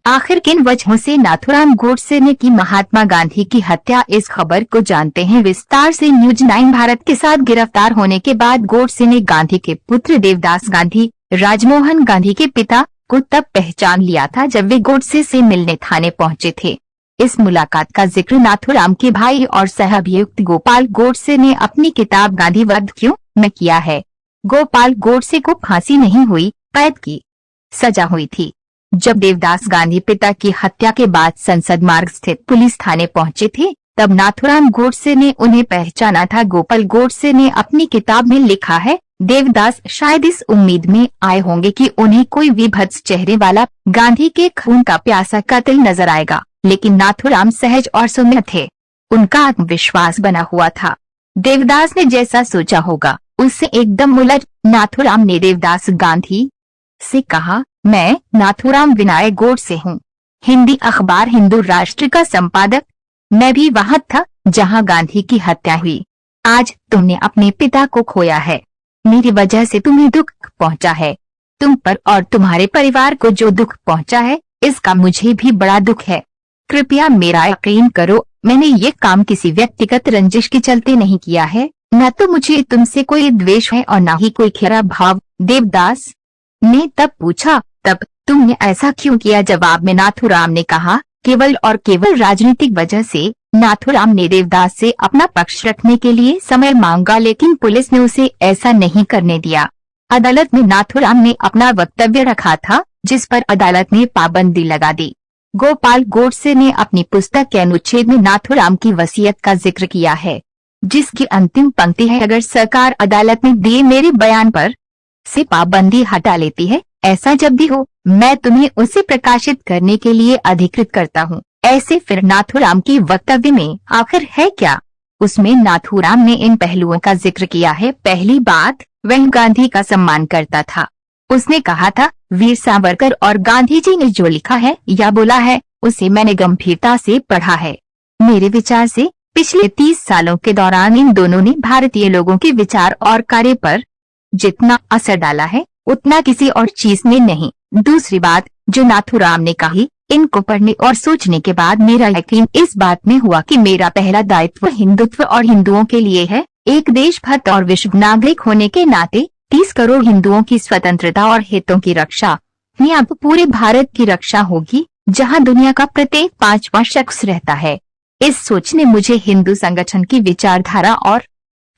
आखिर किन वजहों से नाथूराम गोडसे ने की महात्मा गांधी की हत्या, इस खबर को जानते हैं विस्तार से। न्यूज 9 भारत के साथ गिरफ्तार होने के बाद गोडसे ने गांधी के पुत्र देवदास गांधी, राजमोहन गांधी के पिता को तब पहचान लिया था जब वे गोडसे से मिलने थाने पहुंचे थे। इस मुलाकात का जिक्र नाथूराम के भाई और सह अभियुक्त गोपाल गोडसे ने अपनी किताब गांधीवाद क्यों में किया है। गोपाल गोडसे को फांसी नहीं हुई, कैद की सजा हुई थी। जब देवदास गांधी पिता की हत्या के बाद संसद मार्ग स्थित पुलिस थाने पहुंचे थे, तब नाथूराम गोडसे ने उन्हें पहचाना था। गोपाल गोडसे ने अपनी किताब में लिखा है, देवदास शायद इस उम्मीद में आए होंगे कि उन्हें कोई विभत्स चेहरे वाला गांधी के खून का प्यासा कातिल नजर आएगा, लेकिन नाथूराम सहज और सौम्य थे। उनका आत्मविश्वास बना हुआ था। देवदास ने जैसा सोचा होगा उससे एकदम उलट। नाथूराम ने देवदास गांधी से कहा, मैं नाथूराम विनायक गोडसे हूँ, हिंदी अखबार हिंदू राष्ट्र का संपादक। मैं भी वहाँ था जहाँ गांधी की हत्या हुई। आज तुमने अपने पिता को खोया है। मेरी वजह से तुम्हें दुख पहुँचा है। तुम पर और तुम्हारे परिवार को जो दुख पहुँचा है, इसका मुझे भी बड़ा दुख है। कृपया मेरा यकीन करो, मैंने ये काम किसी व्यक्तिगत रंजिश के चलते नहीं किया है। न तो मुझे तुमसे कोई द्वेष है और न ही कोई खरा भाव। देवदास ने तब पूछा, तब तुमने ऐसा क्यों किया? जवाब में नाथूराम ने कहा, केवल और केवल राजनीतिक वजह से। नाथूराम ने देवदास से अपना पक्ष रखने के लिए समय मांगा, लेकिन पुलिस ने उसे ऐसा नहीं करने दिया। अदालत में नाथूराम ने अपना वक्तव्य रखा था, जिस पर अदालत ने पाबंदी लगा दी। गोपाल गोडसे ने अपनी पुस्तक के अनुच्छेद में नाथूराम की वसीयत का जिक्र किया है, जिसकी अंतिम पंक्ति है, अगर सरकार अदालत में दिए मेरे बयान पर से पाबंदी हटा लेती है, ऐसा जब भी हो, मैं तुम्हें उसे प्रकाशित करने के लिए अधिकृत करता हूँ। ऐसे फिर नाथूराम की वक्तव्य में आखिर है क्या? उसमें नाथूराम ने इन पहलुओं का जिक्र किया है। पहली बात, वह गांधी का सम्मान करता था। उसने कहा था, वीर सावरकर और गांधी जी ने जो लिखा है या बोला है, उसे मैंने गंभीरता से पढ़ा है। मेरे विचार से पिछले 30 सालों के दौरान इन दोनों ने भारतीय लोगों के विचार और कार्य पर जितना असर डाला है, उतना किसी और चीज ने नहीं। दूसरी बात जो नाथूराम ने कही, इनको पढ़ने और सोचने के बाद मेरा यकीन इस बात में हुआ कि मेरा पहला दायित्व हिंदुत्व और हिंदुओं के लिए है। एक देशभक्त और विश्व नागरिक होने के नाते 30 करोड़ हिंदुओं की स्वतंत्रता और हितों की रक्षा, अब पूरे भारत की रक्षा होगी, जहां दुनिया का प्रत्येक 5वां शख्स रहता है। इस सोच ने मुझे हिंदू संगठन की विचारधारा और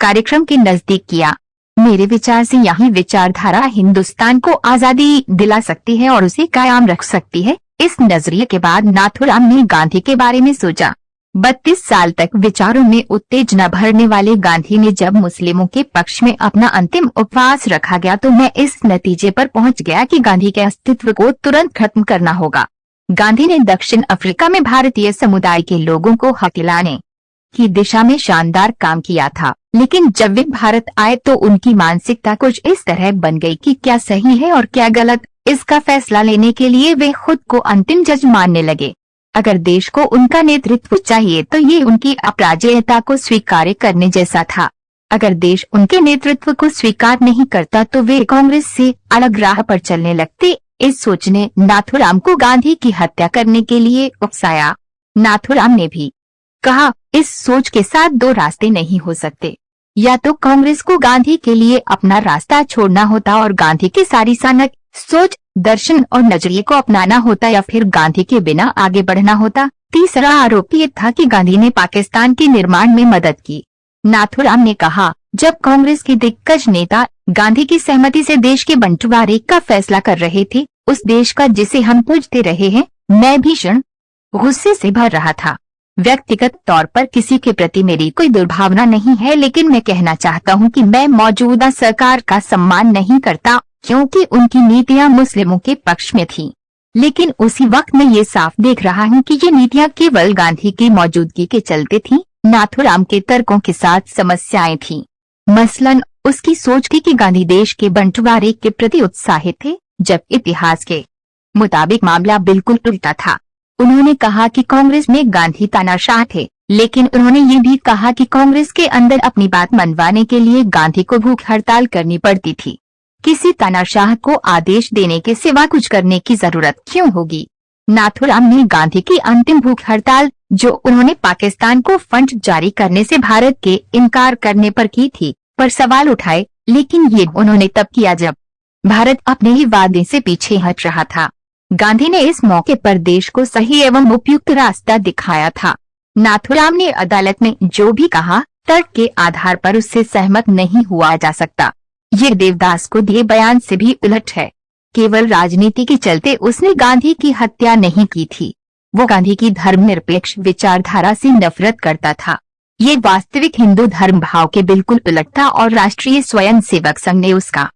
कार्यक्रम के नजदीक किया। मेरे विचार से यही विचारधारा हिंदुस्तान को आजादी दिला सकती है और उसे कायम रख सकती है। इस नजरिए के बाद नाथूराम ने गांधी के बारे में सोचा। 32 साल तक विचारों में उत्तेजना भरने वाले गांधी ने जब मुस्लिमों के पक्ष में अपना अंतिम उपवास रखा गया, तो मैं इस नतीजे पर पहुंच गया कि गांधी के अस्तित्व को तुरंत खत्म करना होगा। गांधी ने दक्षिण अफ्रीका में भारतीय समुदाय के लोगों को हक दिलाने की दिशा में शानदार काम किया था, लेकिन जब वे भारत आए तो उनकी मानसिकता कुछ इस तरह बन गई कि क्या सही है और क्या गलत, इसका फैसला लेने के लिए वे खुद को अंतिम जज मानने लगे। अगर देश को उनका नेतृत्व चाहिए तो ये उनकी अपराजयता को स्वीकार करने जैसा था। अगर देश उनके नेतृत्व को स्वीकार नहीं करता तो वे कांग्रेस से अलग राह पर चलने लगते। इस सोच ने नाथूराम को गांधी की हत्या करने के लिए उकसाया। नाथूराम ने भी कहा, इस सोच के साथ दो रास्ते नहीं हो सकते। या तो कांग्रेस को गांधी के लिए अपना रास्ता छोड़ना होता और गांधी की सारी सानक सोच, दर्शन और नजरिए को अपनाना होता, या फिर गांधी के बिना आगे बढ़ना होता। तीसरा आरोप ये था कि गांधी ने पाकिस्तान के निर्माण में मदद की। नाथूराम ने कहा, जब कांग्रेस के दिग्गज नेता गांधी की सहमति से देश के बंटवारे का फैसला कर रहे थे, उस देश का जिसे हम पूजते रहे हैं, मैं भीषण गुस्से से भर रहा था। व्यक्तिगत तौर पर किसी के प्रति मेरी कोई दुर्भावना नहीं है, लेकिन मैं कहना चाहता हूं कि मैं मौजूदा सरकार का सम्मान नहीं करता, क्योंकि उनकी नीतियां मुस्लिमों के पक्ष में थीं। लेकिन उसी वक्त मैं ये साफ देख रहा हूं कि ये नीतियां केवल गांधी की मौजूदगी के चलते थीं। नाथूराम के तर्कों के साथ समस्याएं थीं। मसलन उसकी सोच थी कि गांधी देश के बंटवारे के प्रति उत्साहित थे, जब इतिहास के मुताबिक मामला बिल्कुल उल्टा था। उन्होंने कहा कि कांग्रेस में गांधी तानाशाह थे, लेकिन उन्होंने ये भी कहा कि कांग्रेस के अंदर अपनी बात मनवाने के लिए गांधी को भूख हड़ताल करनी पड़ती थी। किसी तानाशाह को आदेश देने के सिवा कुछ करने की जरूरत क्यों होगी? नाथुराम ने गांधी की अंतिम भूख हड़ताल, जो उन्होंने पाकिस्तान को फंड जारी करने से भारत के इनकार करने पर की थी, पर सवाल उठाए, लेकिन ये उन्होंने तब किया जब भारत अपने ही वादे से पीछे हट रहा था। गांधी ने इस मौके पर देश को सही एवं उपयुक्त रास्ता दिखाया था। नाथुराम ने अदालत में जो भी कहा, तर्क के आधार पर उससे सहमत नहीं हुआ जा सकता। ये देवदास को दिए बयान से भी उलट है। केवल राजनीति के चलते उसने गांधी की हत्या नहीं की थी। वो गांधी की धर्मनिरपेक्ष विचारधारा से नफरत करता था। ये वास्तविक हिंदू धर्म भाव के बिल्कुल उलट था और राष्ट्रीय स्वयंसेवक संघ ने उसका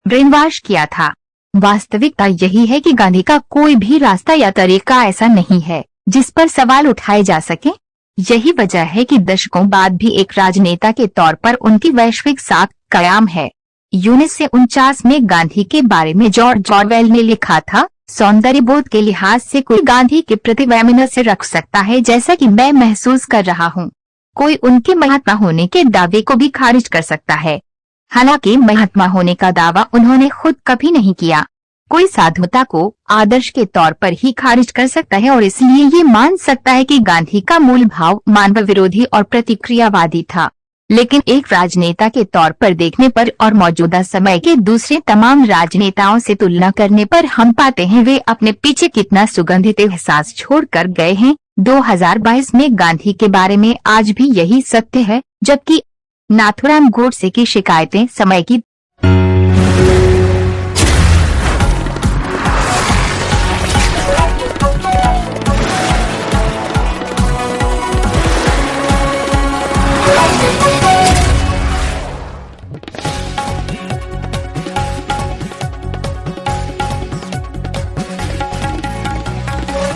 ब्रेन वॉश किया था। वास्तविकता यही है कि गांधी का कोई भी रास्ता या तरीका ऐसा नहीं है जिस पर सवाल उठाए जा सके। यही वजह है कि दशकों बाद भी एक राजनेता के तौर पर उनकी वैश्विक साख कायम है। 1949 में गांधी के बारे में जॉर्ज ऑरवेल ने लिखा था, सौंदर्य बोध के लिहाज से कोई गांधी के प्रति वैमनस्य रख सकता है जैसा कि मैं महसूस कर रहा हूँ। कोई उनके महात्मा होने के दावे को भी खारिज कर सकता है। हालांकि महात्मा होने का दावा उन्होंने खुद कभी नहीं किया। कोई साधुता को आदर्श के तौर पर ही खारिज कर सकता है और इसलिए ये मान सकता है कि गांधी का मूल भाव मानव विरोधी और प्रतिक्रियावादी था। लेकिन एक राजनेता के तौर पर देखने पर और मौजूदा समय के दूसरे तमाम राजनेताओं से तुलना करने पर हम पाते हैं वे अपने पीछे कितना सुगंधित एहसास छोड़ कर गए हैं। 2022 में गांधी के बारे में आज भी यही सत्य है, जबकि नाथुराम गोडसे की शिकायतें समय की Thank you.